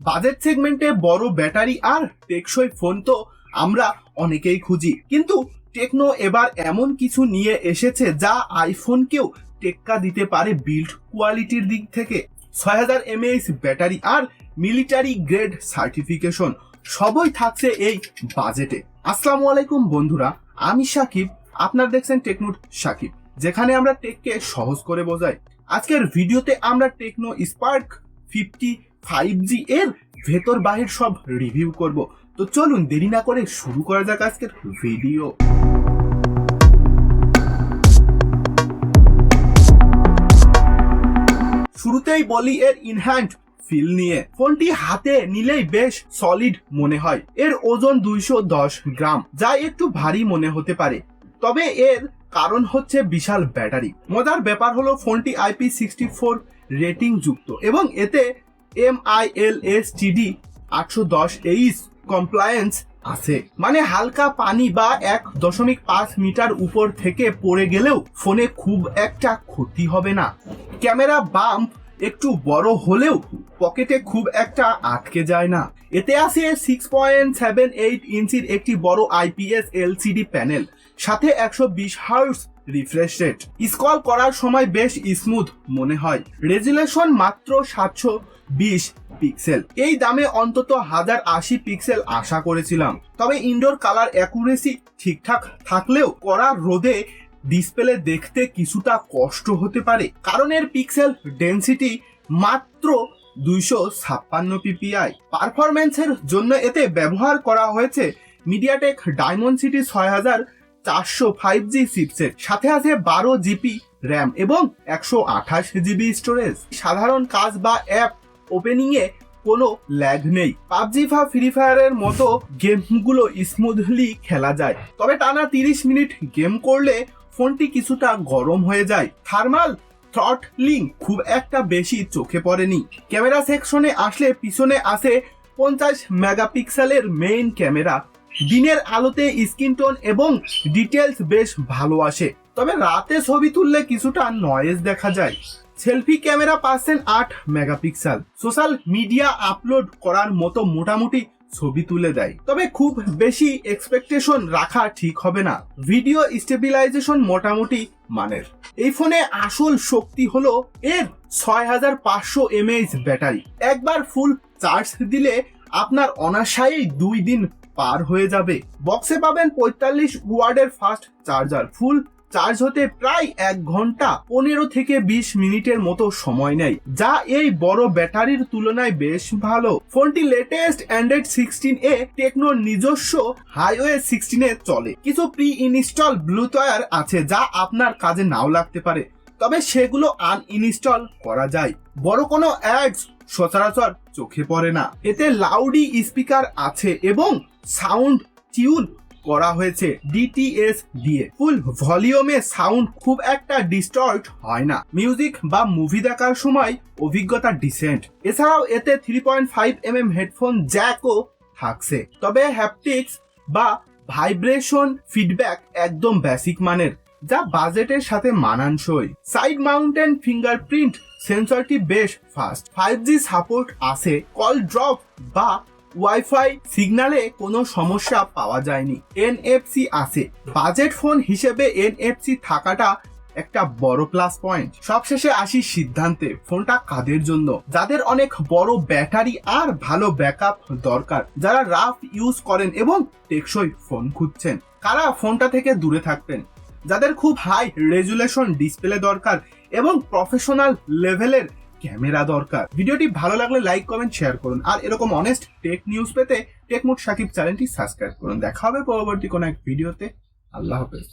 Budget সেগমেন্টে বড় battery আর টেকসই ফোন তো আমরা অনেকেই খুঁজি, কিন্তু টেকনো এবার এমন কিছু নিয়ে এসেছে যা আইফোনকেও টেক্কা দিতে পারে বিল্ড কোয়ালিটির দিক থেকে। 6000 mAh ব্যাটারি আর মিলিটারি গ্রেড সার্টিফিকেশন সবই থাকছে এই বাজেটে। আসসালামু আলাইকুম বন্ধুরা, আমি সাকিব, আপনারা দেখছেন টেকনুট সাকিব, যেখানে আমরা টেককে সহজ করে বোঝাই। আজকের ভিডিওতে আমরা টেকনো স্পার্ক 50 5G এর ভেতর বাহির সব রিভিউ করব। তো চলুন দেরি না করে শুরু করা যাক আজকের ভিডিও। শুরুতেই বলি এর ইনহ্যান্ড ফিল নিয়ে। ফোনটি হাতে নিলেই বেশ সলিড মনে হয়। এর ওজন 210 গ্রাম, যা একটু ভারী মনে হতে পারে, তবে এর কারণ হচ্ছে বিশাল ব্যাটারি। মজার ব্যাপার হলো ফোনটি IP64 রেটিং যুক্ত এবং এতে MILSTD 810H কমপ্লায়েন্স আছে, মানে হালকা পানি বা 1.5 মিটার উপর থেকে পড়ে গেলেও ফোনে খুব একটা ক্ষতি হবে না। ক্যামেরা বাম্প একটু বড় হলেও পকেটে খুব একটা আটকে যায় না। এতে আছে 6.78 ইঞ্চির একটি বড় IPS LCD প্যানেল, সাথে 120 হার্টজ রিফ্রেশ রেট। স্ক্রল করার সময় বেশ স্মুথ মনে হয়। রেজুলেশন মাত্র 720 পিক্সেল। এই দামে অন্তত 1080 পিক্সেল আশা করেছিলাম, তবে ইনডোর কালার অ্যাকুরেসি ঠিকঠাক থাকলেও কড়া রোদে ডিসপ্লে দেখতে কিছুটা কষ্ট হতে পারে, কারণ এর পিক্সেল ডেনসিটি মাত্র 256 ppi। পারফরম্যান্সের জন্য এতে ব্যবহার করা হয়েছে মিডিয়াটেক ডায়মন্ডসিটি 6400 5G চিপসেট, সাথে আছে 12 GB র্যাম এবং 128 GB স্টোরেজ। সাধারণ কাজ বা অ্যাপ ওপেনিং এ কোনো ল্যাগ নেই। পাবজি বা ফ্রি ফায়ারের মতো গেমগুলো স্মুথলি খেলা যায়, তবে টানা 30 মিনিট গেম করলে ফোনটি কিছুটা গরম হয়ে যায়। থার্মাল থ্রটলিং খুব একটা বেশি চোখে পড়েনি। ক্যামেরা সেকশনে আসলে পিছনে আছে 50 মেগাপিক্সেলের মেইন ক্যামেরা। দিনের আলোতে স্কিন টোন এবং ডিটেলস বেশ ভালো আসে, তবে রাতে ছবি তুললে কিছুটা নয়েজ দেখা যায়। সেলফি ক্যামেরা পাচ্ছেন 8 মেগাপিক্সেল, সোশ্যাল মিডিয়া আপলোড করার মতো মোটামুটি ছবি তুলে দেয়, তবে খুব বেশি এক্সপেকটেশন রাখা ঠিক হবে না। ভিডিও স্টেবিলাইজেশন মোটামুটি মানের। এই ফোনে আসল শক্তি হলো এর 6500 mAh ব্যাটারি। একবার ফুল চার্জ দিলে আপনার অনায়াসেই 2 দিন পার হয়ে যাবে। বক্সে পাবেন 45 ওয়াটের ফাস্ট চার্জার। ফুল চার্জ হতে প্রায় 1 ঘন্টা 15 থেকে 20 মিনিটের মতো সময় নেয়, যা এই বড় ব্যাটারির তুলনায় বেশ ভালো। ফোনটি লেটেস্ট অ্যান্ড্রয়েড 16 এ টেকনোর নিজস্ব iOS 16 এ চলে। কিছু প্রি ইনস্টল ব্লুটুথ আছে যা আপনার কাজে নাও লাগতে পারে, তবে সেগুলো আনইনস্টল করা যায়। বড় কোনো অ্যাডস সচরাচর চোখে পড়ে না। এতে লাউডি স্পিকার আছে এবং সাউন্ড টিউন করা হয়েছে DTS দিয়ে। ফুল ভলিউমে সাউন্ড খুব একটা ডিস্টর্ট হয় না। মিউজিক বা মুভি দেখার সময় অভিজ্ঞতা ডিসেন্ট। এছাড়াও এতে 3.5mm হেডফোন জ্যাকও থাকছে, তবে হ্যাপটিক্স বা ভাইব্রেশন ফিডব্যাক একদম বেসিক মানের, যা বাজেটের সাথে মানানসই। সাইড মাউন্টেন ফিঙ্গারপ্রিন্ট সেন্সরটি বেশ ফাস্ট। 5G সাপোর্ট আছে। কল ড্রপ বা ওয়াইফাই সিগনালে কোনো সমস্যা পাওয়া যায়নি। NFC আছে। বাজেট ফোন হিসেবে NFC থাকাটা একটা বড় প্লাস পয়েন্ট। সবশেষে আসি সিদ্ধান্তে, ফোনটা কাদের জন্য? যাদের অনেক বড় ব্যাটারি আর ভালো ব্যাকআপ দরকার, যারা রাফ ইউজ করেন এবং টেকসই ফোন খুঁজছেন। কারা ফোনটা থেকে দূরে থাকবেন? যাদের খুব হাই রেজুলেশন ডিসপ্লে দরকার এবং প্রফেশনাল লেভেলের ক্যামেরা দরকার। ভিডিওটি ভালো লাগলে লাইক, কমেন্ট, শেয়ার করুন, আর এরকম অনেস্ট টেক নিউজ পেতে টেকমুট সাকিব চ্যানেলটি সাবস্ক্রাইব করুন। দেখা হবে পরবর্তী কোনো এক ভিডিওতে। আল্লাহ হাফেজ।